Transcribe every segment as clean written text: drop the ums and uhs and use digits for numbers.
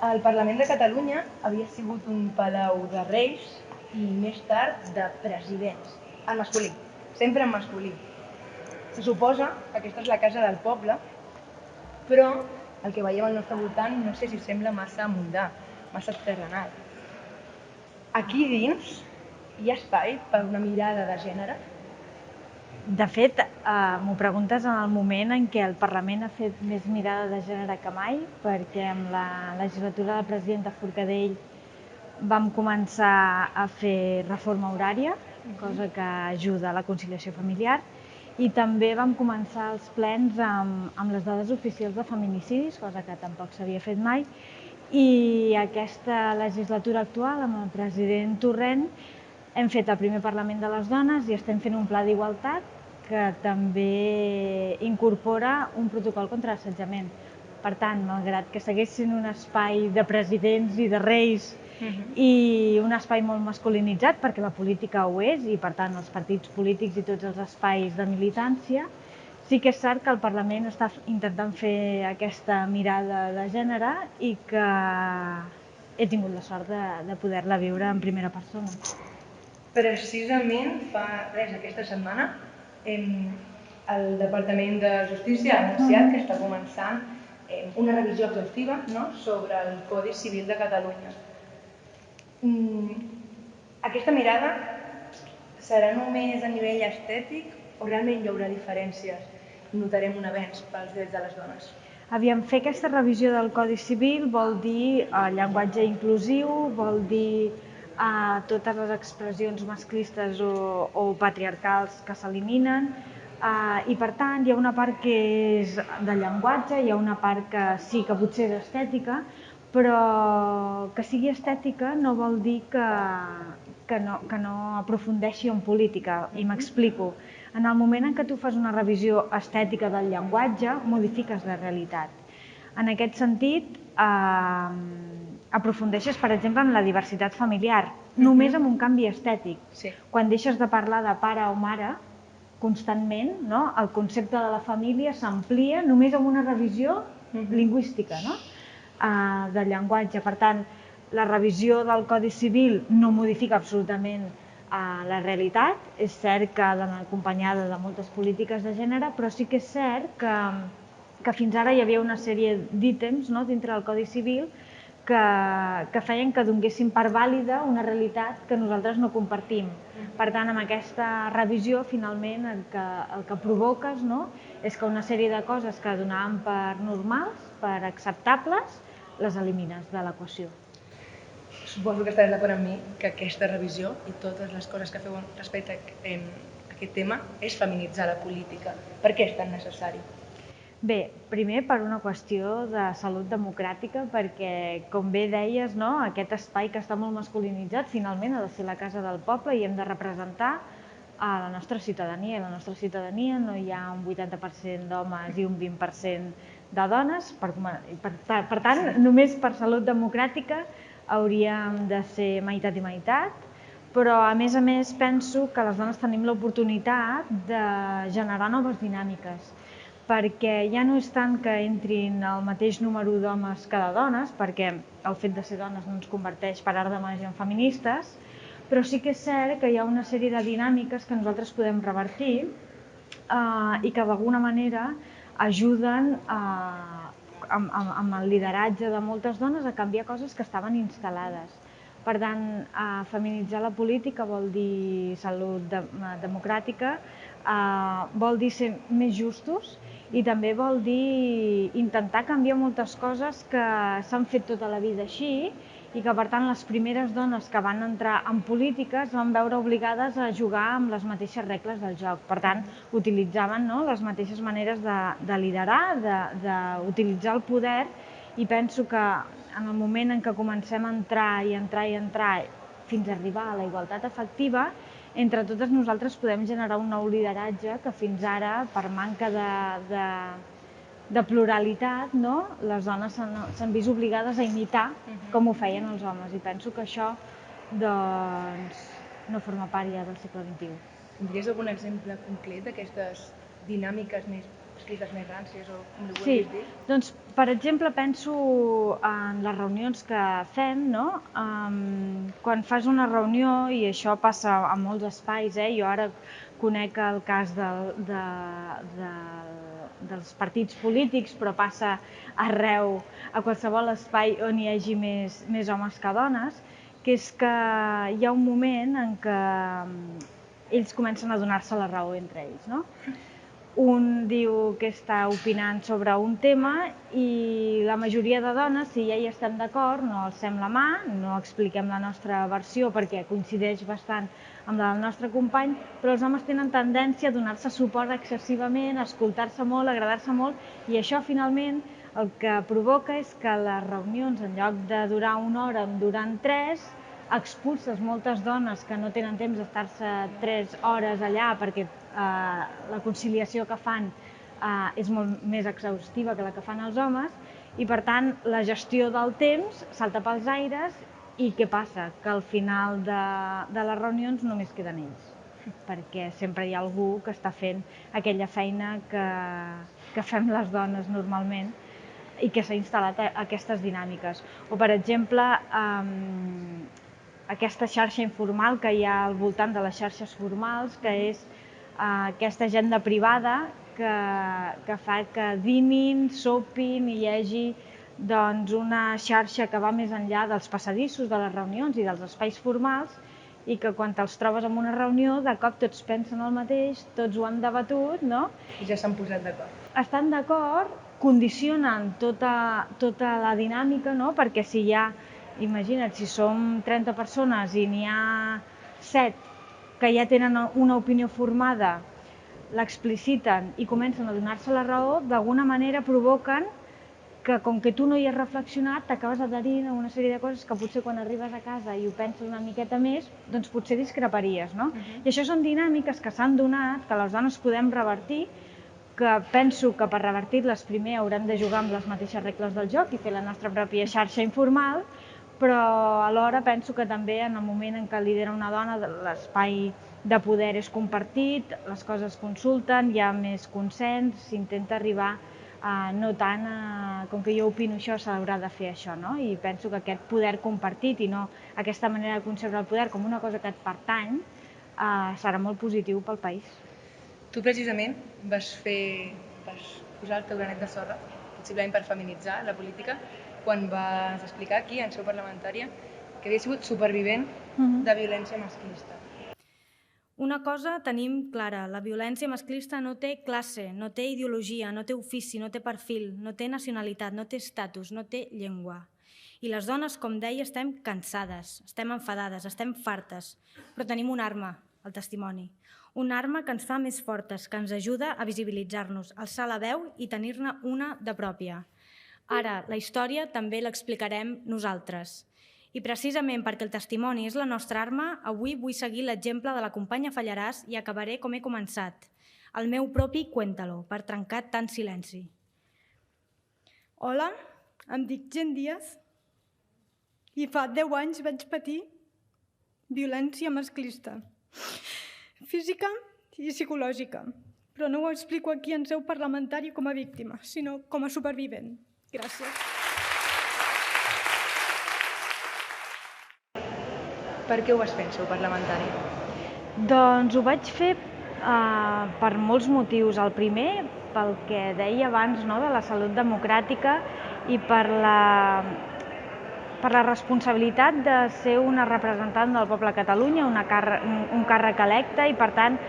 El Parlament de Catalunya havia sigut un palau de reis i més tard de presidents, en masculí, sempre en masculí. Se suposa que aquesta és la casa del poble, però el que veiem al nostre voltant no sé si sembla massa mundà, massa terrenal. Aquí dins hi ha espai per una mirada de gènere? De fet, m'ho preguntes en el moment en què el Parlament ha fet més mirada de gènere que mai, perquè amb la legislatura del president de Forcadell vam començar a fer reforma horària, cosa que ajuda a la conciliació familiar, i també vam començar els plens amb les dades oficials de feminicidis, cosa que tampoc s'havia fet mai, i aquesta legislatura actual, amb el president Torrent, hem fet el primer Parlament de les Dones i estem fent un pla d'igualtat que també incorpora un protocol contra l'assetjament. Per tant, malgrat que segueix sent un espai de presidents i de reis i un espai molt masculinitzat, perquè la política ho és, i per tant els partits polítics i tots els espais de militància, sí que és cert que el Parlament està intentant fer aquesta mirada de gènere i que he tingut la sort de poder-la viure en primera persona. Precisament fa res aquesta setmana el Departament de Justícia ha anunciat que està començant una revisió exhaustiva sobre el Codi Civil de Catalunya. Aquesta mirada serà només a nivell estètic o realment hi haurà diferències i notarem un avenç pels drets de les dones? Aviam, fer aquesta revisió del Codi Civil vol dir llenguatge inclusiu, vol dir totes les expressions masclistes o patriarcals que s'eliminen, i per tant hi ha una part que és de llenguatge, hi ha una part que sí que potser és estètica, però que sigui estètica no vol dir que no aprofundeixi en política, i m'explico. En el moment en què tu fas una revisió estètica del llenguatge, modifiques la realitat. En aquest sentit, aprofundeixes, per exemple, en la diversitat familiar, només amb un canvi estètic. Quan deixes de parlar de pare o mare constantment, el concepte de la família s'amplia només amb una revisió lingüística del llenguatge. Per tant, la revisió del Codi Civil no modifica absolutament la realitat. És cert que ha d'anar acompanyada de moltes polítiques de gènere, però sí que és cert que fins ara hi havia una sèrie d'ítems dintre del Codi Civil que feien que donéssim per vàlida una realitat que nosaltres no compartim. Per tant, amb aquesta revisió, finalment, el que provoques és que una sèrie de coses que donàvem per normals, per acceptables, les elimines de l'equació. Suposo que estaràs d'acord amb mi que aquesta revisió i totes les coses que feu respecte a aquest tema és feminitzar la política. Per què és tan necessari? Bé, primer per una qüestió de salut democràtica, perquè, com bé deies, aquest espai que està molt masculinitzat finalment ha de ser la casa del poble i hem de representar a la nostra ciutadania. I la nostra ciutadania no hi ha un 80% d'homes i un 20% de dones. Per tant, només per salut democràtica hauríem de ser meitat i meitat, però a més penso que les dones tenim l'oportunitat de generar noves dinàmiques, perquè ja no és tant que entrin el mateix número d'homes que de dones, perquè el fet de ser dones no ens converteix per art de màgia en feministes, però sí que és cert que hi ha una sèrie de dinàmiques que nosaltres podem revertir i que d'alguna manera ajuden amb el lideratge de moltes dones a canviar coses que estaven instal·lades. Per tant, feminitzar la política vol dir salut democràtica, vol dir ser més justos i també vol dir intentar canviar moltes coses que s'han fet tota la vida així i que, per tant, les primeres dones que van entrar en política es van veure obligades a jugar amb les mateixes regles del joc. Per tant, utilitzaven les mateixes maneres de liderar, d'utilitzar el poder, i penso que en el moment en què comencem a entrar i entrar i entrar fins a arribar a la igualtat efectiva, entre totes nosaltres podem generar un nou lideratge que fins ara, per manca de pluralitat, les dones s'han vist obligades a imitar com ho feien els homes, i penso que això no forma part ja del segle XXI. Tindries algun exemple concret d'aquestes dinàmiques més masclistes més ràncies o com li Sí, vulguis dir? doncs, per exemple, penso en les reunions que fem, no? Quan fas una reunió, i això passa a molts espais, jo ara conec el cas dels partits polítics, però passa arreu, a qualsevol espai on hi hagi més homes que dones, que és que hi ha un moment en què ells comencen a donar-se la raó entre ells, no? Un diu que està opinant sobre un tema i la majoria de dones, si ja hi estem d'acord, no alcem la mà, no expliquem la nostra versió perquè coincideix bastant amb la del nostre company, però els homes tenen tendència a donar-se suport excessivament, a escoltar-se molt, a agradar-se molt, i això finalment el que provoca és que les reunions, en lloc de durar una hora, en duran 3, expulses moltes dones que no tenen temps d'estar-se 3 hores allà perquè la conciliació que fan és molt més exhaustiva que la que fan els homes, i per tant la gestió del temps salta pels aires. I què passa? Que al final de les reunions només queden ells, perquè sempre hi ha algú que està fent aquella feina que fem les dones normalment i que s'ha instal·lat aquestes dinàmiques. O, per exemple, aquesta xarxa informal que hi ha al voltant de les xarxes formals, que és aquesta agenda privada que fa que dinin, sopin i hi hagi una xarxa que va més enllà dels passadissos, de les reunions i dels espais formals, i que quan te'ls trobes en una reunió, de cop tots pensen el mateix, tots ho han debatut, no? I ja s'han posat d'acord. Estan d'acord, condicionen tota la dinàmica, no? Perquè si hi ha, imagina't, si som 30 persones i n'hi ha 7 que ja tenen una opinió formada, l'expliciten i comencen a donar-se la raó, d'alguna manera provoquen que, com que tu no hi has reflexionat, t'acabes adherint a una sèrie de coses que potser quan arribes a casa i ho penses una miqueta més, doncs potser discreparies, no? I això són dinàmiques que s'han donat, que les dones podem revertir, que penso que per revertir-les primer haurem de jugar amb les mateixes regles del joc i fer la nostra pròpia xarxa informal, però alhora penso que també en el moment en què lidera una dona l'espai de poder és compartit, les coses es consulten, hi ha més consens, s'intenta arribar no tant com que jo opino això s'haurà de fer això, no? I penso que aquest poder compartit i no aquesta manera de concebre el poder com una cosa que et pertany serà molt positiu pel país. Tu precisament vas posar el teu granet de sorra, possiblement per feminitzar la política, quan vas explicar aquí, en seu parlamentària, que havia sigut supervivent de violència masclista. Una cosa tenim clara, la violència masclista no té classe, no té ideologia, no té ofici, no té perfil, no té nacionalitat, no té estatus, no té llengua. I les dones, com deia, estem cansades, estem enfadades, estem fartes, però tenim una arma, el testimoni. Una arma que ens fa més fortes, que ens ajuda a visibilitzar-nos, alçar la veu i tenir-ne una de pròpia. Ara, la història també l'explicarem nosaltres. I precisament perquè el testimoni és la nostra arma, avui vull seguir l'exemple de la companya Fallaràs i acabaré com he començat, el meu propi Cuéntalo, per trencar tant silenci. Hola, em dic Gent Díaz i fa 10 anys vaig patir violència masclista, física i psicològica, però no ho explico aquí en seu parlamentària com a víctima, sinó com a supervivent. Gràcies. Per què ho vas fer en seu parlamentària? Doncs ho vaig fer per molts motius. El primer, pel que deia abans, de la salut democràtica i per la responsabilitat de ser una representant del poble de Catalunya, un càrrec electe, i per tant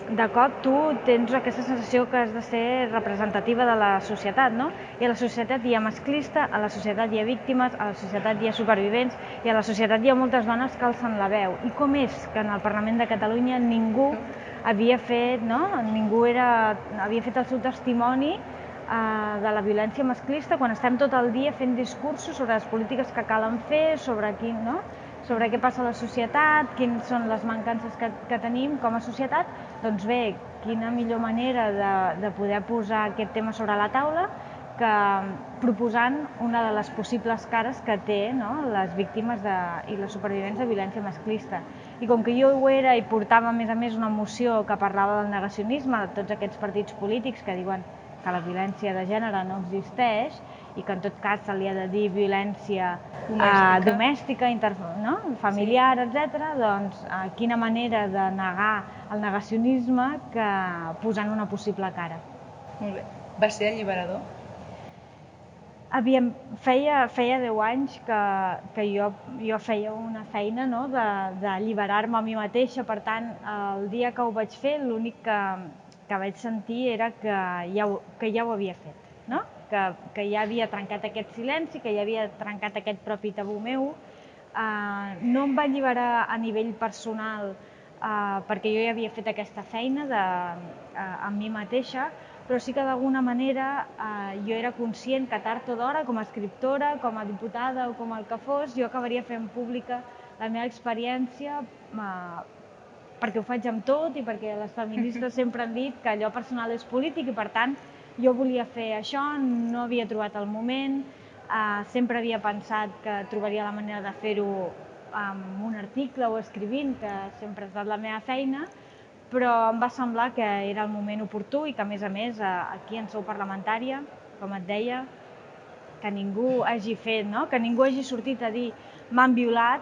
de cop tu tens aquesta sensació que has de ser representativa de la societat, no? I a la societat hi ha masclista, a la societat hi ha víctimes, a la societat hi ha supervivents i a la societat hi ha moltes dones que alcen la veu. I com és que en el Parlament de Catalunya ningú havia fet el seu testimoni de la violència masclista quan estem tot el dia fent discursos sobre les polítiques que calen fer, sobre què passa a la societat, quines són les mancances que tenim com a societat? Doncs bé, quina millor manera de poder posar aquest tema sobre la taula proposant una de les possibles cares que té les víctimes i les supervivents de violència masclista. I com que jo ho era i portava a més una moció que parlava del negacionisme de tots aquests partits polítics que diuen que la violència de gènere no existeix i que en tot cas se li ha de dir violència domèstica, familiar, etc., doncs quina manera de negar el negacionisme que posant una possible cara. Molt bé. Va ser alliberador? Feia 10 anys que jo feia una feina d'alliberar-me a mi mateixa, per tant, el dia que ho vaig fer l'únic que vaig sentir era que ja ho havia fet, que ja havia trencat aquest silenci, que ja havia trencat aquest propi tabú meu. No em va alliberar a nivell personal perquè jo ja havia fet aquesta feina amb mi mateixa, però sí que d'alguna manera jo era conscient que tard o d'hora, com a escriptora, com a diputada o com el que fos, jo acabaria fent pública la meva experiència perquè ho faig amb tot i perquè les feministes sempre han dit que allò personal és polític i per tant jo volia fer això, no havia trobat el moment, sempre havia pensat que trobaria la manera de fer-ho amb un article o escrivint, que sempre ha estat la meva feina, però em va semblar que era el moment oportú i que, a més, aquí en seu parlamentària, com et deia, que ningú hagi que ningú hagi sortit a dir m'han violat,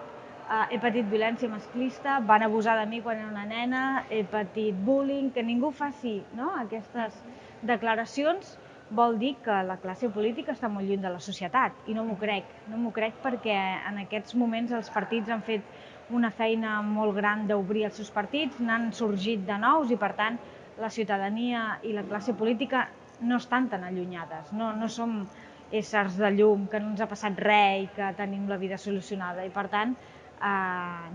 he patit violència masclista, van abusar de mi quan era una nena, he patit bullying, que ningú faci aquestes declaracions vol dir que la classe política està molt lluny de la societat i no m'ho crec perquè en aquests moments els partits han fet una feina molt gran d'obrir els seus partits, n'han sorgit de nous i per tant la ciutadania i la classe política no estan tan allunyades, no som éssers de llum, que no ens ha passat res i que tenim la vida solucionada i per tant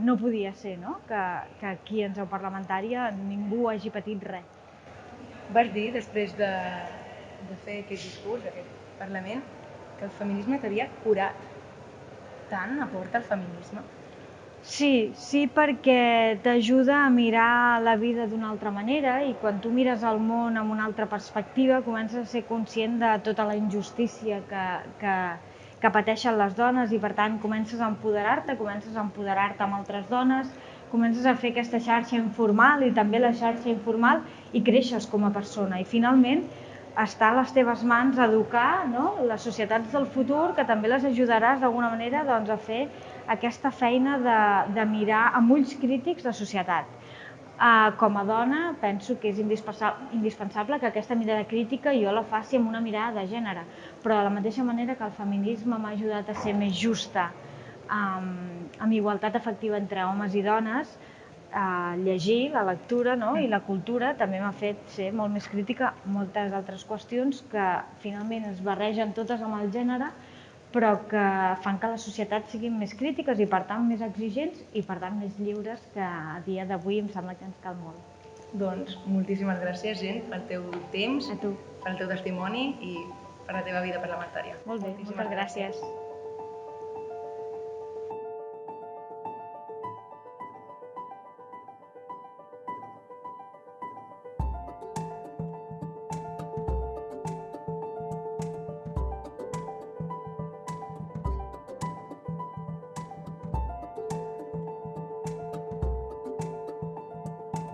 no podia ser que aquí en seu parlamentària ningú hagi patit res. Vas dir després de fer aquest discurs, aquest Parlament, que el feminisme t'havia curat. Tant aporta el feminisme? Sí, perquè t'ajuda a mirar la vida d'una altra manera i quan tu mires el món amb una altra perspectiva comences a ser conscient de tota la injustícia que pateixen les dones i per tant comences a empoderar-te amb altres dones, comences a fer aquesta xarxa informal i també la xarxa informal i creixes com a persona i finalment està a les teves mans educar les societats del futur que també les ajudaràs d'alguna manera a fer aquesta feina de mirar amb ulls crítics la societat. Com a dona penso que és indispensable que aquesta mirada crítica jo la faci amb una mirada de gènere, però de la mateixa manera que el feminisme m'ha ajudat a ser més justa, amb igualtat efectiva entre homes i dones, llegir, la lectura i la cultura també m'ha fet ser molt més crítica amb moltes altres qüestions que finalment es barregen totes amb el gènere però que fan que les societats siguin més crítiques i per tant més exigents i per tant més lliures que a dia d'avui em sembla que ens cal molt. Doncs moltíssimes gràcies, Jen, pel teu temps, pel teu testimoni i per la teva vida parlamentària. Molt bé, moltes gràcies.